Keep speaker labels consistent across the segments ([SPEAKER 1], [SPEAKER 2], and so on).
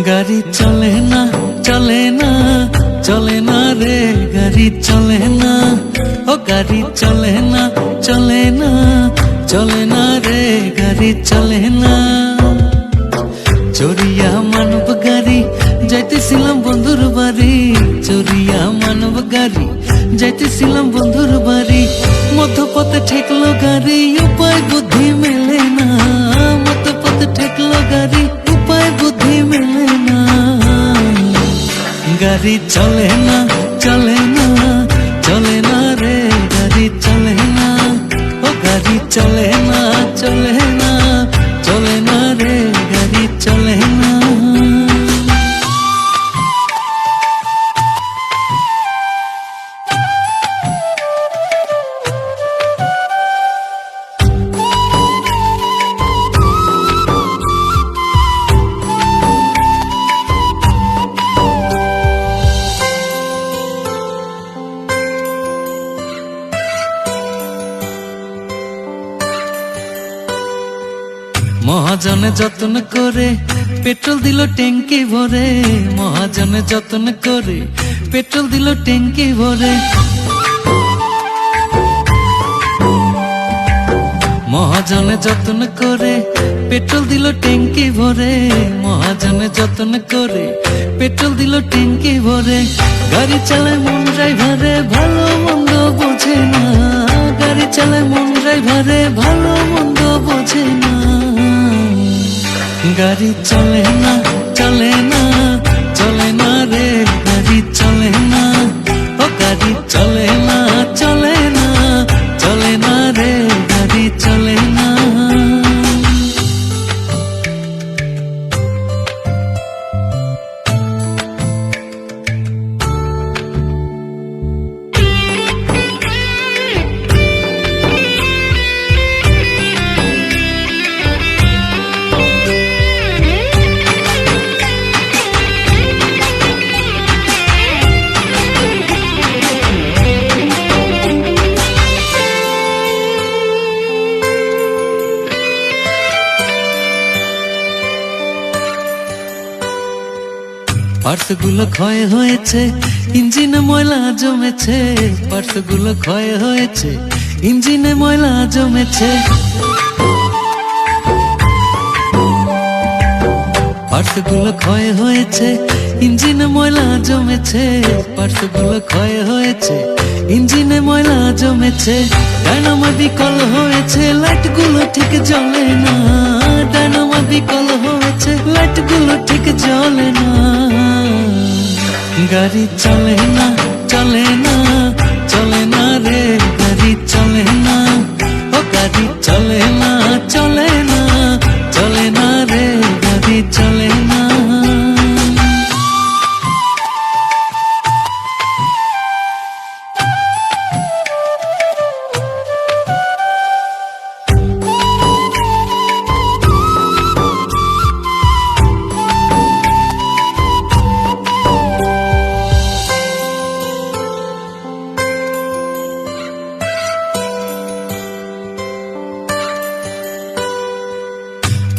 [SPEAKER 1] গাড়ি চলে না চলে না চলে না রে গাড়ি চলে না ও গাড়ি চলে না চলে না চলে না রে গাড়ি চলে না চড়িয়া মানব গাড়ি যাইতেছিলাম বন্ধুর বাড়ি চড়িয়া মানব গাড়ি যাইতেছিলাম বন্ধুর বাড়ি মধ্যপথে ঠেকলো গাড়ি উপায় বুদ্ধি মেলে না মধ্যপথে ঠেকলো গাড়ি উপায় বুদ্ধি মেলে না গাড়ি চলে না চলে না চলে না রে গাড়ি চলে না ও গাড়ি চলে না চলে না চলে না রে গাড়ি চলে না মহাজনে যত্ন করে পেট্রোল দিল ট্যাঙ্কি ভরে মহাজনে যত্ন করে পেট্রোল দিল ট্যাঙ্কি ভরে মহাজনে যত্ন করে পেট্রোল দিল ট্যাঙ্কি ভরে মহাজনে যত্ন করে পেট্রোল দিল ট্যাঙ্কি ভরে গাড়ি চালায় মন ড্রাইভারে ভালো মন্দ বোঝে না গাড়ি চালায় মন ড্রাইভারে ভালো মন্দ বোঝে না গাড়ি চলে না চলে না চলে না রে গাড়ি চলে না ও গাড়ি চলে না চলে না চলে না রে গাড়ি চলে না পার্টসগুলো ক্ষয় হয়েছে ইঞ্জিনে ময়লা জমেছে পার্টসগুলো ক্ষয় হয়েছে ইঞ্জিনে ময়লা জমেছে পার্টসগুলো ক্ষয় হয়েছে ইঞ্জিনে ময়লা জমেছে পার্টসগুলো ক্ষয় হয়েছে ইঞ্জিনে ময়লা জমেছে ডায়নামো বিকল হয়েছে লাইটগুলো ঠিক জ্বলে না ডায়নামো বিকল হয়েছে লাইটগুলো ঠিক জ্বলে না গাড়ি চলে না চলে না চলে না রে গাড়ি চলে না ও গাড়ি চলে না চলে না চলে না রে গাড়ি চলে না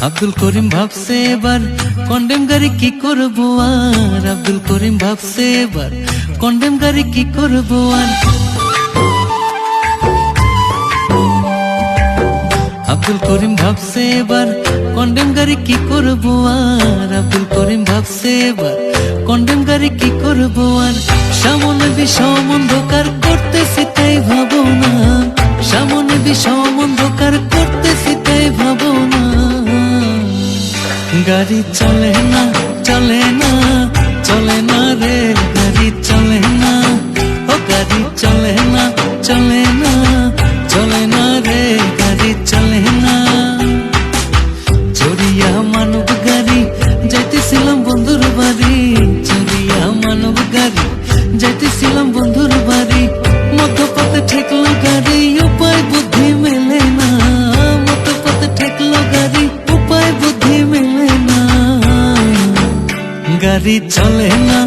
[SPEAKER 1] আব্দুল করিম ভাবছে এবার কন্ডেম গাড়ি কি করবো আর আব্দুল করিম ভাবছে এবার কন্ডেম গাড়ি কি করবো আর আব্দুল করিম ভাবছে এবার কন্ডেম গাড়ি কি করবো আর আব্দুল করিম ভাবছে এবার কন্ডেম গাড়ি কি করবো আর সামনে বিষম অন্ধকার করতেছি তাই ভাবো না সামনে বিষম অন্ধকার করতেছি তাই ভাবো না গাড়ি চলে না চলে না চলে না রে গাড়ি চলে না ও গাড়ি চলে না চলে না চলে না রে গাড়ি চলে না চড়িয়া মানব গাড়ি যাইতেছিলাম বন্ধুর বাড়ি চড়িয়া মানব গাড়ি যাইতেছিলাম বন্ধুর বাড়ি মধ্যপথে ঠেকলো গাড়ি উপায় বুদ্ধি মেলে না মধ্যপথে ঠেকলো গাড়ি উপায় বুদ্ধি মেলে না গাড়ি চলে না